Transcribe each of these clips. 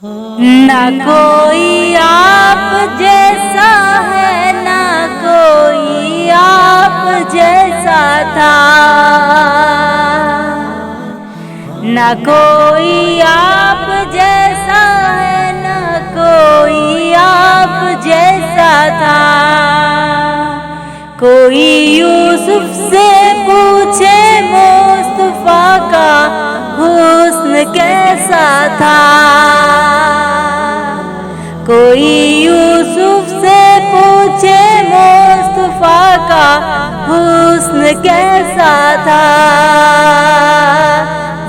نہ کوئی آپ جیسا ہے، نہ کوئی آپ جیسا تھا، نہ کوئی آپ جیسا ہے، نہ کوئی آپ جیسا تھا۔ کوئی یوسف سے پوچھے مصطفیٰ کا حسن کیسا تھا، کوئی یوسف سے پوچھے مصطفیٰ کا حسن کیسا تھا۔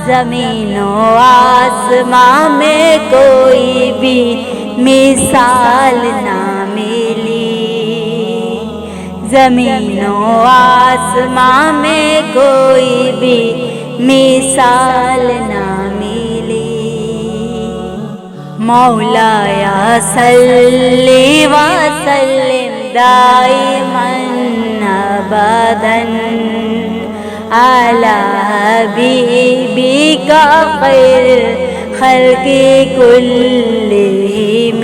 زمین و آسمان میں کوئی بھی مثال نہ ملی، زمین و آسمان میں کوئی بھی مثال نہ ملی۔ مولایا صلی وسلم دائما ابدا علی حبیبک خیر الخلق کلہم۔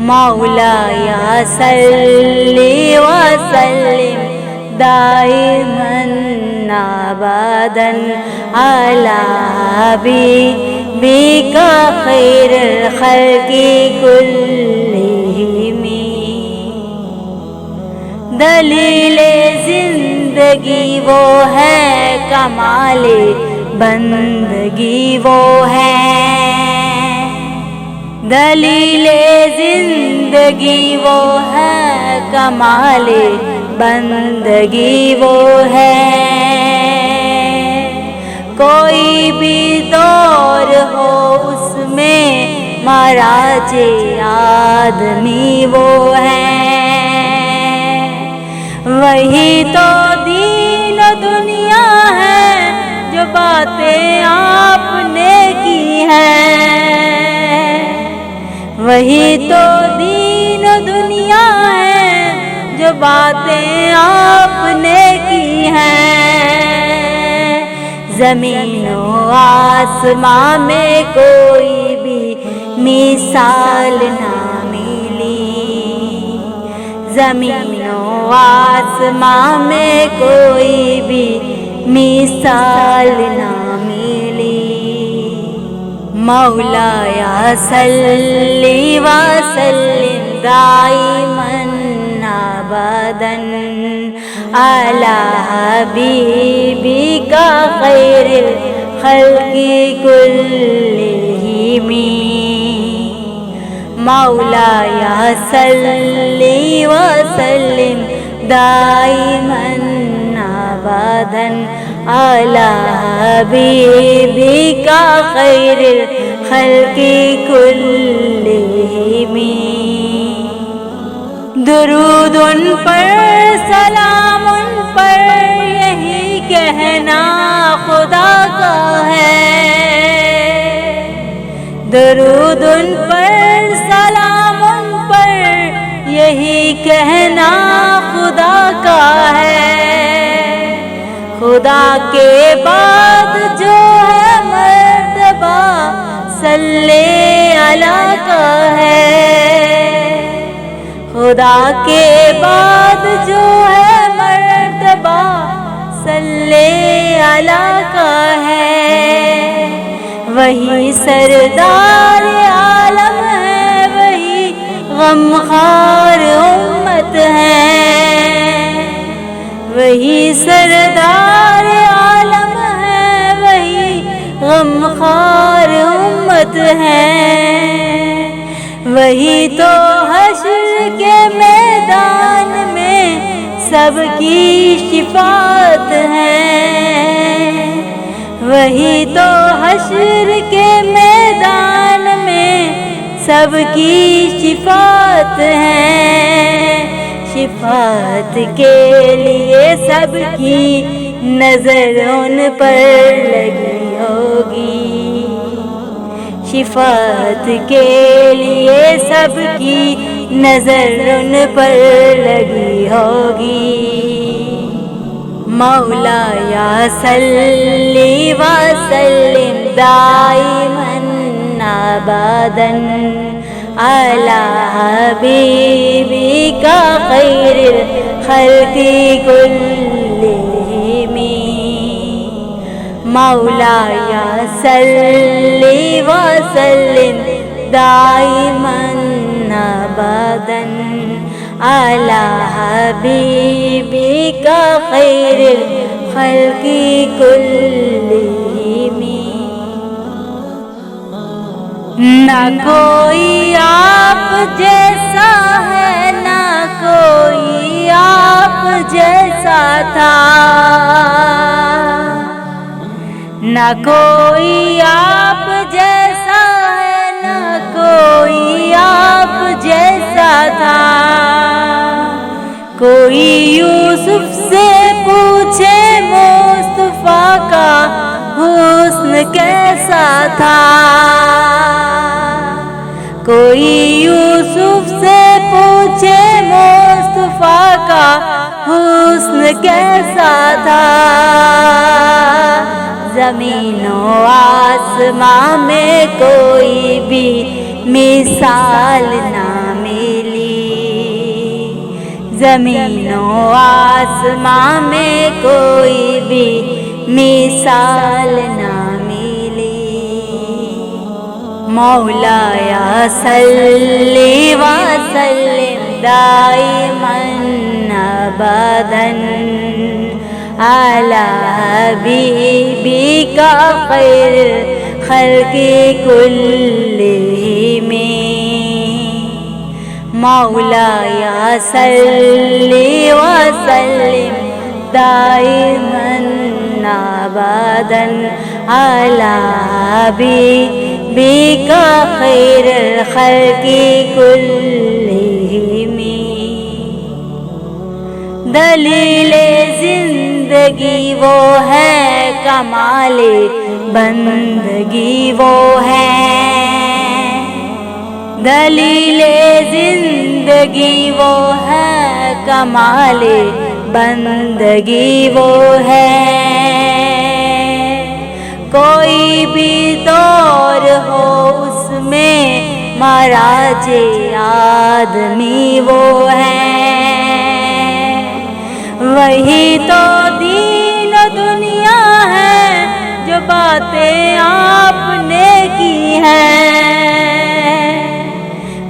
مولایا صلی وسلم دائما ابدا علی حبیبک خیر الخلق کلہم۔ دلیل زندگی وہ ہے، کمال بندگی وہ ہے، دلیل زندگی وہ ہے، کمال بندگی وہ ہے۔ کوئی بھی دور ہو اس میں معراج آدمی وہ ہے، وہی تو دین و دنیا ہے جو باتیں آپ نے کی ہیں، وہی تو دین و دنیا ہے جو باتیں آپ نے کی ہیں۔ زمین و آسمان میں کوئی بھی مثال نہ ملی، زمین و آسمان میں کوئی بھی مثال نہ ملی۔ مولایا صلی وسلم دائما ابدا علی حبیبک خیر الخلق کلہم۔ مولایا صلی وسلم دائما ابدا علی حبیبک خیر الخلق کلہم۔ درود ان پر، سلام ان پر، یہی کہنا خدا کا ہے، درود ان پر، سلام ان پر، یہی کہنا خدا کا ہے۔ خدا کے بعد جو ہے مرتبہ صلی علی کا ہے، خدا کے بعد جو ہے مرتبہ صلی علی کا ہے۔ وہی سردار عالم ہے، وہی غمخوار امت ہے، وہی سردار عالم ہے، وہی غمخوار امت ہے۔ وہی تو حشر کے میدان میں سب کی شفاعت ہے، وہی تو حشر کے میدان میں سب کی شفاعت ہے۔ شفاعت کے لیے سب کی نظر ان پر لگی ہوگی، شفاعت کے لیے سب کی نظر ان پر لگی ہوگی۔ مولایا صلی وسلم دائما أبدا على حبيبك خير الخلق كلهم مولاي صل وسلم دائما أبدا على حبيبك خير الخلق كلهم نہ کوئی آپ جیسا ہے نہ کوئی آپ جیسا تھا نہ کوئی آپ جیسا ہے نہ کوئی آپ جیسا تھا کوئی یوسف سے پوچھے مصطفیٰ کا حسن کیسا تھا کوئی یوسف سے پوچھے مصطفیٰ کا حسن کیسا تھا زمین و آسمان میں کوئی بھی مثال نہ ملی زمین و آسمان میں کوئی بھی مثال نہ مولاي صل وسلم دائما أبدا على حبيبك خير الخلق كلهم مولاي صل وسلم دائما أبدا على حبيبك خير الخلق كلهم دلیل زندگی وہ ہے کمال بندگی وہ ہے دلیل زندگی وہ ہے کمال بندگی وہ ہے کوئی بھی دور ہو اس میں مہاراج آدمی وہ ہے وہی تو دین و دنیا ہے جو باتیں آپ نے کی ہیں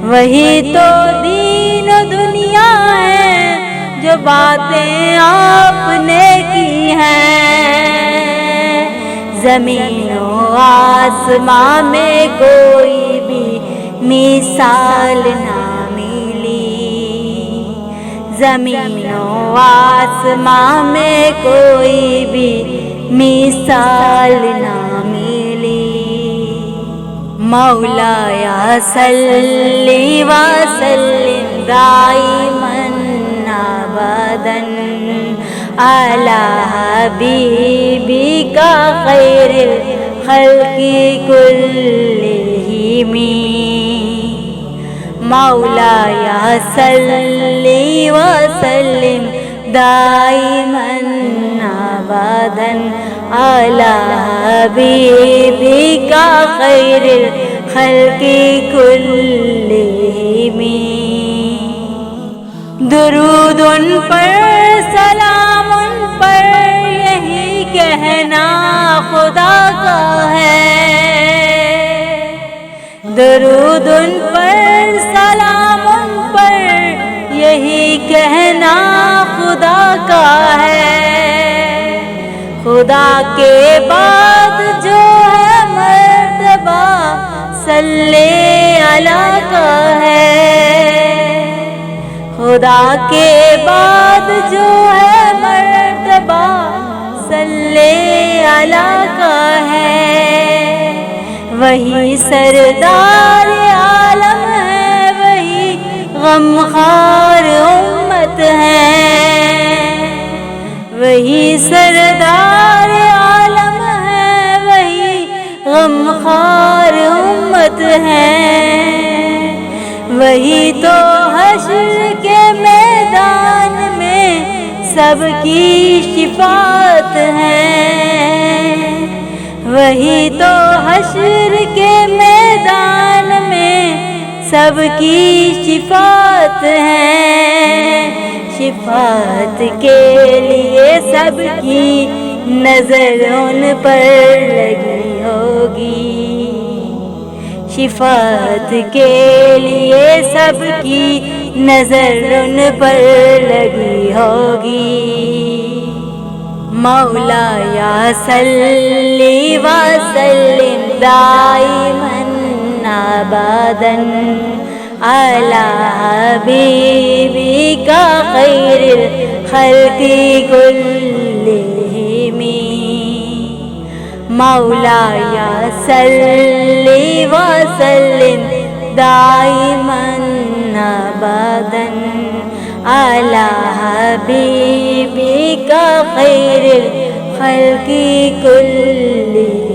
وہی تو دین و دنیا ہے جو باتیں آپ نے کی ہیں زمین و آسمان میں کوئی بھی مثال نہ زمین و آسمان میں کوئی بھی مثال نہ ملی مولاي صل وسلم دائما أبدا على حبيبك خير الخلق كلهم مولاي صل وسلم دائما أبدا على حبيبك خير الخلق كلهم درود ان پر سلام ان پر یہی کہنا خدا کا ہے درود ان پر سلام ان پر یہی کہنا خدا کا ہے خدا کے بعد جو ہے مرتبہ صلی اللہ کا ہے خدا کے بعد جو ہے مرتبہ صلی اللہ کا ہے وہی سردار عالم ہے وہی غمخوار امت ہے وہی سردار عالم ہے وہی غمخوار امت ہے وہی تو حشر کے میدان میں سب کی شفاعت ہے وہی تو حشر کے میدان سب کی شفاعت ہے، شفاعت کے لیے سب کی نظر ان پر لگی ہوگی، شفاعت کے لیے سب کی نظر ان پر لگی ہوگی۔ مولا یا صلی وسلم دائما ابدا علی حبیبک خیر الخلق کلہم۔ مولا یا صلی وسلم دائما ابدا علی حبیبک خیر الخلق کلہم۔